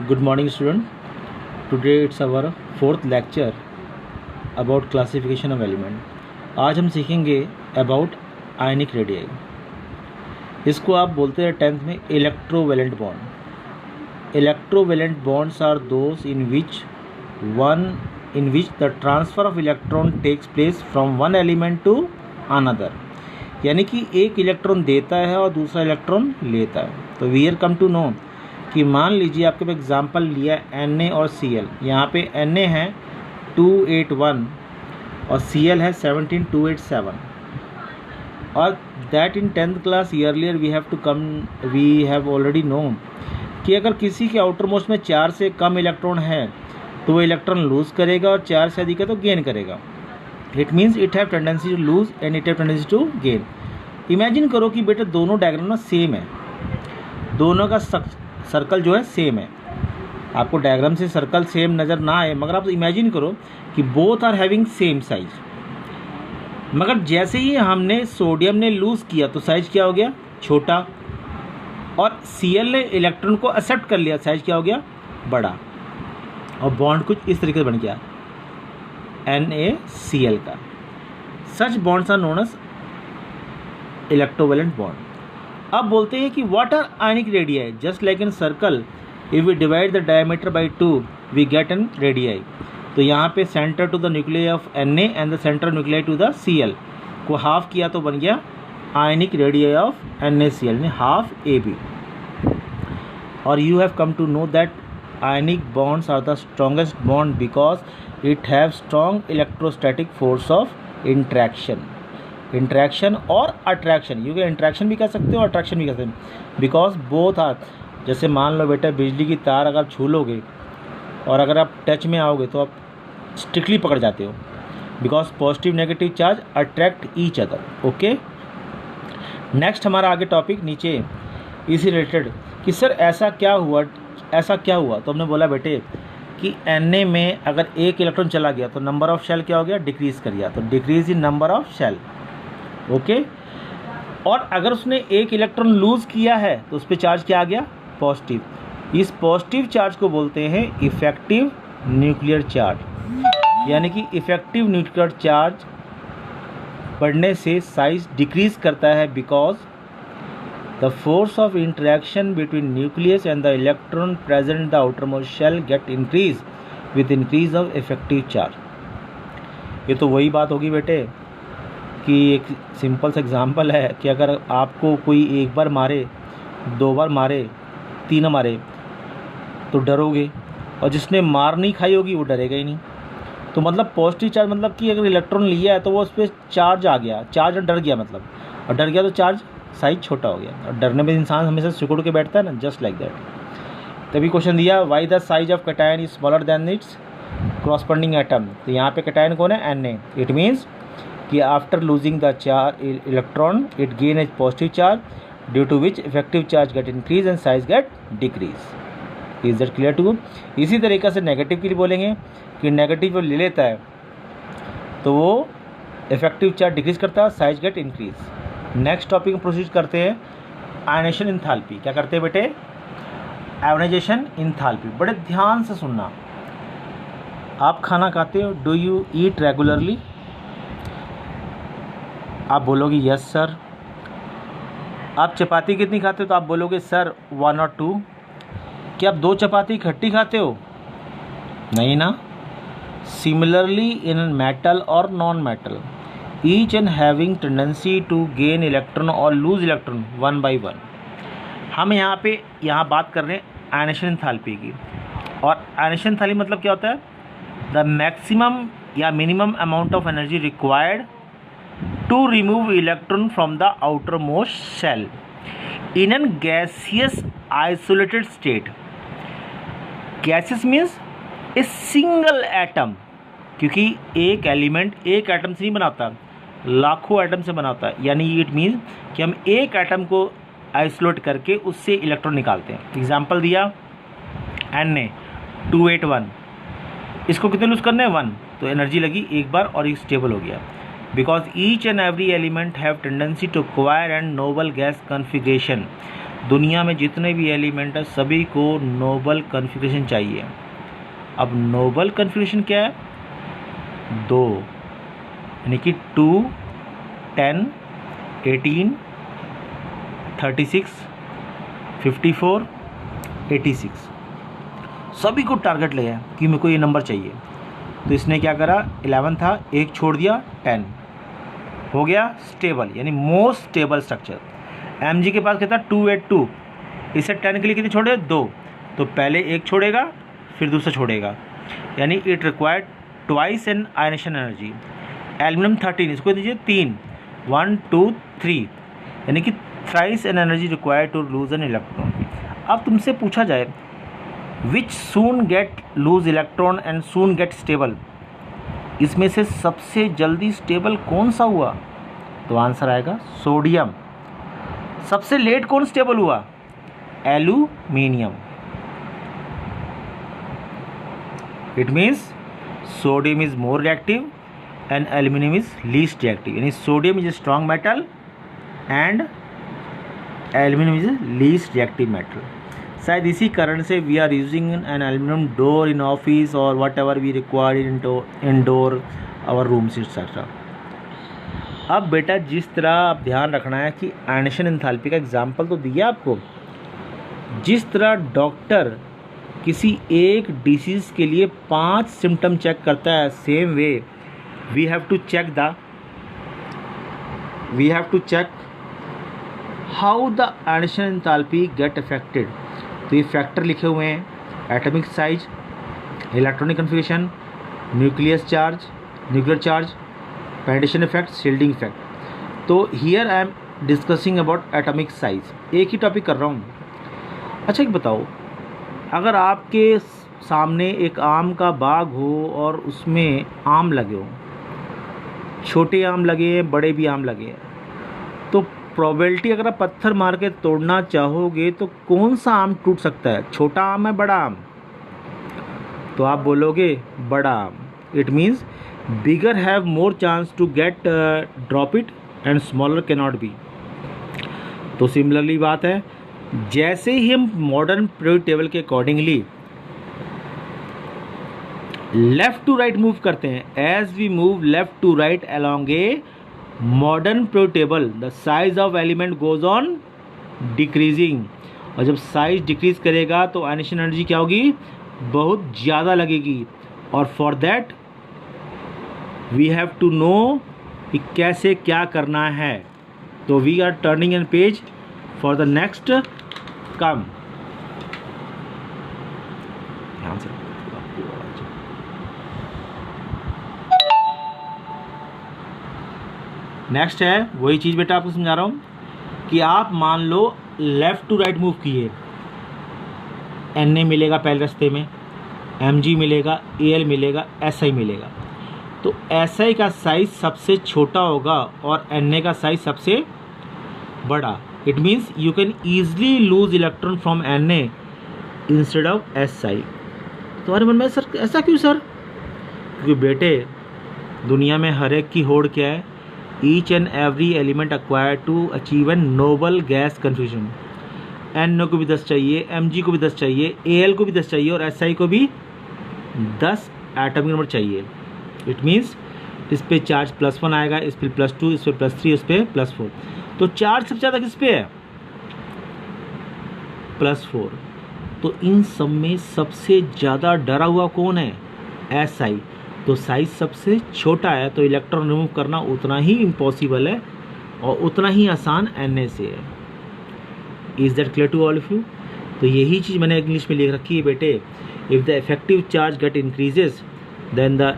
Good morning, student. Today it's our fourth lecture about classification of element. आज हम सीखेंगे about ionic radii. इसको आप बोलते हैं 10th में electrovalent bond. Electrovalent bonds are those in which the transfer of electron takes place from one element to another. यानी कि एक इलेक्ट्रॉन देता है और दूसरा इलेक्ट्रॉन लेता है. तो we are come to know कि मान लीजिए आपके पे एग्जांपल लिया Na और Cl. यहाँ पे Na है 281 और Cl है 17287 और that in 10th class earlier we have already known कि अगर किसी के आउटर मोस्ट में 4 से कम इलेक्ट्रॉन है तो वो इलेक्ट्रॉन लूज़ करेगा और 4 से अधिक है तो गेन करेगा. It means it have tendency to lose and it have tendency to gain. Imagine करो कि बेटा दोनों डायग्राम ना सेम है, दोनों का सर्कल जो है सेम है. आपको डायग्राम से सर्कल सेम नज़र ना आए मगर आप इमेजिन करो कि both are having same size. मगर जैसे ही हमने सोडियम ने लूज़ किया तो साइज क्या हो गया, छोटा, और Cl ने इलेक्ट्रॉन को एक्सेप्ट कर लिया, साइज क्या हो गया, बड़ा, और बॉन्ड कुछ इस तरीके से बन गया NaCl का. Such bonds are known as electrovalent bond. अब बोलते हैं कि what are ionic radii. Just like in circle if we divide the diameter by 2 we get an radii. तो यहाँ पे centre to the nuclei of Na and the centre nuclei to the Cl को half किया तो बन गया ionic radii of NaCl ने half AB. और you have come to know that ionic bonds are the strongest bond because it have strong electrostatic force of interaction और attraction. you can interaction भी कह सकते हो, attraction भी कह सकते हो, because both are. जैसे मान लो बेटा बिजली की तार अगर छू लोगे और अगर आप टच में आओगे तो आप स्ट्रिक्टली पकड़ जाते हो because positive negative charge attract each other. Okay, next हमारा आगे टॉपिक नीचे इसी रिलेटेड कि सर ऐसा क्या हुआ. तो हमने बोला बेटे कि Na में अगर एक इलेक्ट्रॉन चला गया तो नंबर ऑफ शेल क्या हो गया, डिक्रीज कर गया. तो decrease in number of shell. Okay, और अगर उसने एक इलेक्ट्रॉन लूज किया है तो उस पर चार्ज क्या आ गया, पॉजिटिव. इस पॉजिटिव चार्ज को बोलते हैं इफेक्टिव न्यूक्लियर चार्ज. यानी कि इफेक्टिव न्यूक्लियर चार्ज बढ़ने से साइज डिक्रीज करता है because the force of interaction between nucleus and the electron present in the outermost shell get increased with increase of effective charge. ये तो वही बात होगी बेटे कि एक सिंपल सा एग्जांपल है कि अगर आपको कोई एक बार मारे, 2 बार मारे, 3 मारे तो डरोगे, और जिसने मार नहीं खाई होगी वो डरेगा ही नहीं. तो मतलब पॉजिटिव चार्ज मतलब कि अगर इलेक्ट्रॉन लिया है तो वो उस पर चार्ज आ गया, चार्ज डर गया मतलब, और डर गया तो चार्ज साइज छोटा हो गया. और डरने में इंसान हमेशा सिकुड़ के बैठता है ना, जस्ट लाइक दैट. तभी क्वेश्चन दिया why the size of cation is smaller than its corresponding atom. तो यहाँ पे कैटायन कौन है, Na. इट मीन्स कि after losing the charge electron it gain as positive charge due to which effective charge get increase and size get decrease. Is that clear to. इसी तरीके से negative के लिए बोलेंगे कि नेगेटिव ले लेता है तो वो इफेक्टिव चार्ज डिक्रीज करता है, size gate increase. Next topic में प्रोसीड करते हैं आयनाइजेशन इंथैल्पी. क्या करते हैं बेटे, आयोनाइजेशन इंथैल्पी. बड़े ध्यान से सुनना. आप खाना खाते हो, डू यू ईट रेगुलरली. आप बोलोगे यस सर. आप चपाती कितनी खाते हो, तो आप बोलोगे सर 1 और 2. क्या आप 2 चपाती इकट्ठी खाते हो, नहीं ना. सिमिलरली इन मेटल और non metal each and having tendency to gain electron और lose electron one by one. हम यहाँ बात कर रहे हैं आयनाइजेशन एंथैल्पी की. और आयनाइजेशन एंथैल्पी मतलब क्या होता है, द मैक्सिमम या minimum amount of energy required to remove electron from the outermost shell in an gaseous isolated state. Gaseous means a single atom, क्योंकि एक एलिमेंट एक एटम से नहीं बनाता, लाखों एटम से बनाता है. यानी इट मीन्स कि हम एक एटम को आइसोलेट करके उससे इलेक्ट्रॉन निकालते हैं. एग्जांपल दिया Na 281, इसको कितने लूज करने हैं, 1, तो एनर्जी लगी एक बार और ये स्टेबल हो गया. Because each and every element have tendency to acquire and noble gas configuration दुनिया में जितने भी एलिमेंट है सभी को नोबल कॉन्फ़िगरेशन चाहिए। अब नोबल कॉन्फ़िगरेशन क्या है? 2, यानी कि 2, 10, 18, 36, 54, 86 सभी को टारगेट लिया कि मेरे को ये नंबर चाहिए। तो इसने क्या करा, 11 था, एक छोड़ दिया, 10 हो गया स्टेबल, यानी मोस्ट स्टेबल स्ट्रक्चर। Mg के पास क्या था, 282, इसे 10 के लिए कितने छोड़े, 2, तो पहले एक छोड़ेगा फिर दूसरा छोड़ेगा, यानी it required twice an ionisation energy. Aluminium 13, इसको दीजिए 3, 1, 2, 3, यानी कि thrice an energy required to lose an electron. अब तुमसे पूछा जाए which soon get lose electron and soon get stable, इसमें से सबसे जल्दी स्टेबल कौन सा हुआ? तो आंसर आएगा सोडियम। सबसे लेट कौन स्टेबल हुआ? Aluminium. It means sodium is more reactive and aluminium is least reactive, यानी sodium is a strong metal and aluminium is least reactive metal. शायद इसी कारण से we are using an aluminium door in office और whatever we require in door our rooms etcetera. अब बेटा जिस तरह आप ध्यान रखना है कि आयनेशन एंथैल्पी का एग्जाम्पल तो दिया आपको, जिस तरह डॉक्टर किसी एक डिसीज़ के लिए 5 सिम्टम चेक करता है, same way we have to check how the ionisation enthalpy get affected. तो ये फैक्टर लिखे हुए हैं, atomic size, electronic configuration, nuclear charge, penetration effect, shielding effect. तो here I am discussing about atomic size, एक ही टॉपिक कर रहा हूँ। अच्छा एक बताओ, अगर आपके सामने एक आम का बाग हो और उसमें आम लगे हो, छोटे आम लगे हैं, बड़े भी आम लगे हैं, तो प्रोबेबिलिटी अगर आप पत्थर मार के तोड़ना चाहोगे तो कौन सा आम टूट सकता है, छोटा आम है बड़ा आम? तो आप बोलोगे बड़ा आम। It means bigger have more chance to get drop it and smaller can not be. तो सिमिलरली बात है, जैसे ही हम मॉडर्न पीरियोडिक टेबल के accordingly left to right move करते हैं, as we move left to right along a modern periodic table the size of element goes on decreasing. और जब साइज डिक्रीज करेगा तो आयनेशन एनर्जी क्या होगी, बहुत ज़्यादा लगेगी। और for that we have to know कि कैसे क्या करना है। तो we are turning an page for the next come. Next है वही चीज़ बेटा आपको समझा रहा हूँ कि आप मान लो लेफ़्ट टू राइट मूव किए, Na मिलेगा पहले रास्ते में, Mg मिलेगा, Al मिलेगा, Si मिलेगा। तो Si का साइज सबसे छोटा होगा और Na का साइज सबसे बड़ा। It means you can easily loose electron from Na instead of Si। तुम्हारे मन में सर ऐसा क्यों सर? क्योंकि बेटे दुनिया में हर एक की होड़ क्या है, each and every element acquired to achieve an noble gas confusion. NO को भी 10 चाहिए, Mg को भी 10 चाहिए, Al को भी 10 चाहिए और Si को भी 10 एटॉमिक नंबर चाहिए। इट मीन्स इस पे चार्ज +1 आएगा, इस पे +2, इस पे +3, इस पे +4। तो चार्ज सबसे ज़्यादा किस पे है, +4। तो इन सब में सबसे ज़्यादा डरा हुआ कौन है, Si। तो साइज सबसे छोटा है तो इलेक्ट्रॉन रिमूव करना उतना ही इम्पॉसिबल है और उतना ही आसान Na से है। Is that clear to all of you? तो यही चीज़ मैंने इंग्लिश में लिख रखी है बेटे, if the effective charge get increases then the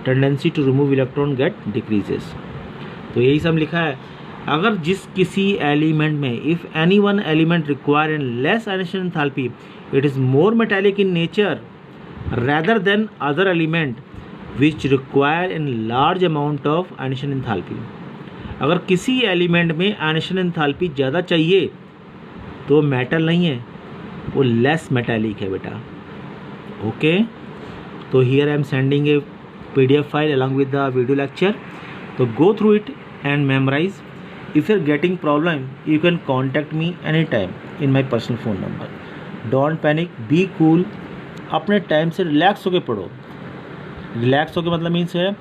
tendency to remove electron get decreases. तो यही सब लिखा है। अगर जिस किसी एलिमेंट में if any one element require in less ionisation enthalpy it is more metallic in nature rather than other element which require in large amount of ionisation enthalpy. अगर किसी एलिमेंट में आयनेशन एंथैल्पी ज़्यादा चाहिए तो metal नहीं है, वो less metallic है बेटा। ओके, तो here I am sending A PDF file along with the video lecture, तो go through it and memorize। If you are getting problem you can contact me any time in my personal phone number. Don't panic, be cool, अपने time से relax होकर पढ़ो। Relax होकर मतलब means है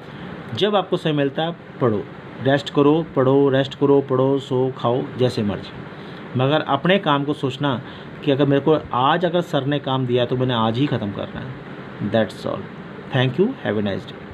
जब आपको समय मिलता है पढ़ो, रेस्ट करो पढ़ो, रेस्ट करो पढ़ो, सो खाओ जैसे मर्जी, मगर अपने काम को सोचना कि अगर मेरे को आज अगर सर ने काम दिया तो मैंने आज ही ख़त्म करना है। That's all. Thank you, have a nice day.